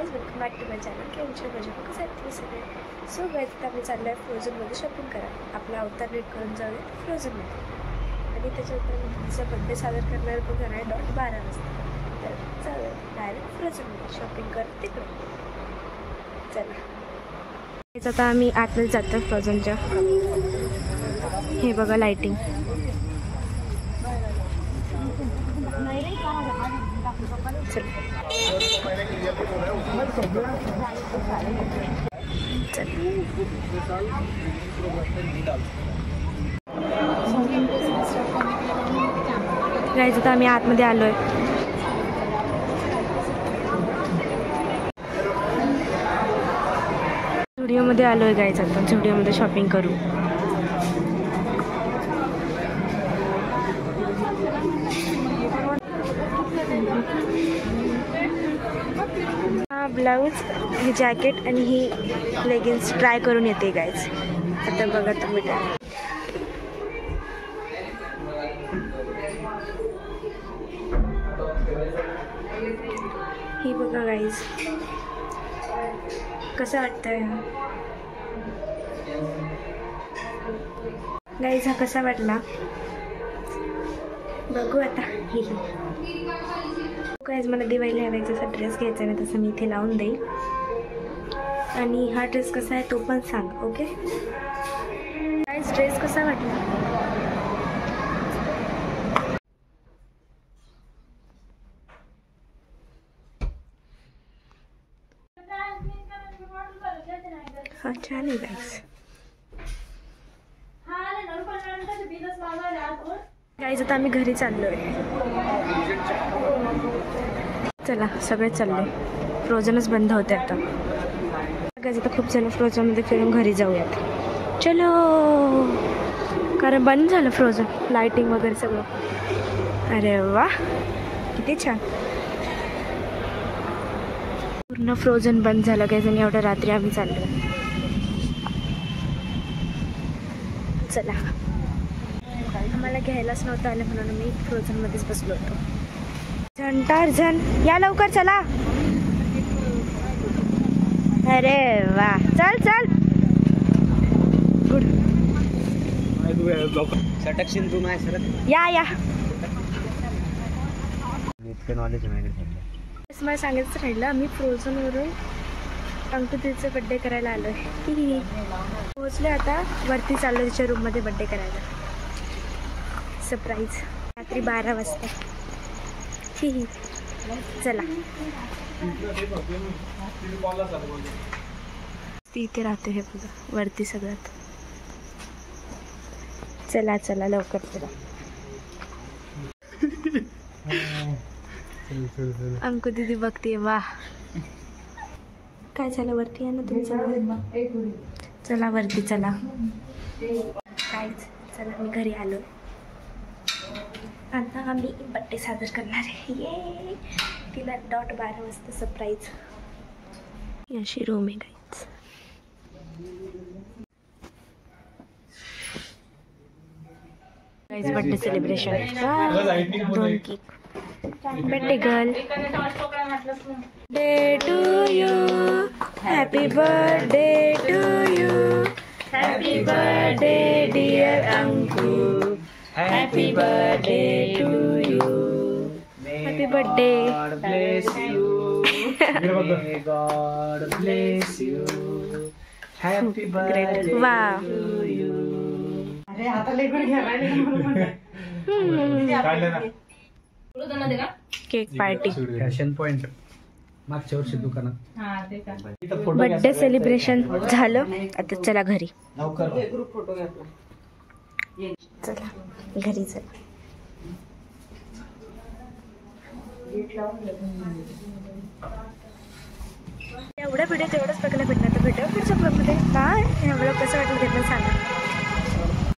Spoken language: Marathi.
Guys, welcome back to my channel केमच्या मजा कसं आहे तुम्ही सगळे. सो गाइस, आता आम्ही चाललो आहे फ्रोझनमध्ये शॉपिंग करायला. आपला अवतार रेट करून जाऊया फ्रोझनमध्ये आणि त्याच्यानंतर मी तिचा बड्डे सादर करणार पण आहे 12:30 वाजता. तर चालेल डायरेक्ट फ्रोझनमध्ये शॉपिंग करत तिकडे. चला आता आम्ही आतमध्ये जातो फ्रोझनच्या. हे बघा लाइटिंग. गाइस, आता आम्ही आतमध्ये आलोय. झुडिओमध्ये आलोय गाइस. आता झुडिओमध्ये शॉपिंग करू. हा ब्लाऊज, ही जॅकेट आणि ही लेगिन्स ट्राय करून येते गाइस. आता बघा तुम्ही. ही बघा गाइस, कसं वाटतंय गाइस? हा कसा वाटला बघू आता. गाइस, मला दिवाळीला हवा जसा ड्रेस घ्यायचा ना तसं मी इथे लावून देईल. आणि हा ड्रेस कसा आहे तो पण सांग. ओके गाइस, ड्रेस कसा वाटला? हा छान आहे गाइस. गाइस, आता आम्ही घरी चाललोय. चला सगळे चालले. फ्रोझनच बंद होते आता. गाइस, आता खूप जण फ्रोझनमध्ये फिरून घरी जाऊयात. चलो, कारण बंद झालं फ्रोझन. लाइटिंग वगैरे सगळं. अरे वा, किती छान. पूर्ण फ्रोझन बंद झालं गाइस. आणि एवढ्या रात्री आम्ही चाललो. चला, आम्हाला घ्यायलाच नव्हतं आलं म्हणून मी फ्रोझनमध्येच बसलो होतो. झंटारझन या लवकर, चला. अरे वा, चल चल. गुड. या या. नॉलेज मला सांगायचं राहिलं. आम्ही फ्रोझनवरून अंकुतीचा बड्डे करायला आलोय. पोहोचले. आता वरती चाललो तिच्या रूममध्ये बड्डे करायला. सरप्राईज रात्री 12 वाजता. चला, ती इथे राहते. हे बघा वरती सगळ्यात. चला चला लवकर चला. अंकु दीदी बघते. वा, काय झालं? वरती आहे ना तुमचं. चला वरती चला. काहीच. चला, मी घरी आलो. आता आम्ही बड्डे सादर करणार आहे. ये तिला 12:30 वाजता सरप्राईज. अशी रूम आहे guys. Guys, birthday celebration. 2 cake. Birthday girl. Day to you. Happy birthday to you. Happy birthday dear Anku. Happy birthday to you. Happy birthday. God bless you. May God bless you. Happy birthday to you. अरे आता लेकर घ्या केक पार्टी. फॅशन पॉइंट मागच्या वर्षी दुकानात. बर्थडे सेलिब्रेशन झालं. आता चला घरी. ग्रुप फोटो घ्या. चला घरी चला. एवढ्या व्हिडिओ तेवढंच बघायला भेटणार. तर व्हिडिओ पुढच्या ब्लॉगमध्ये काय एवढं कसं वाटलं ते पण सांगा.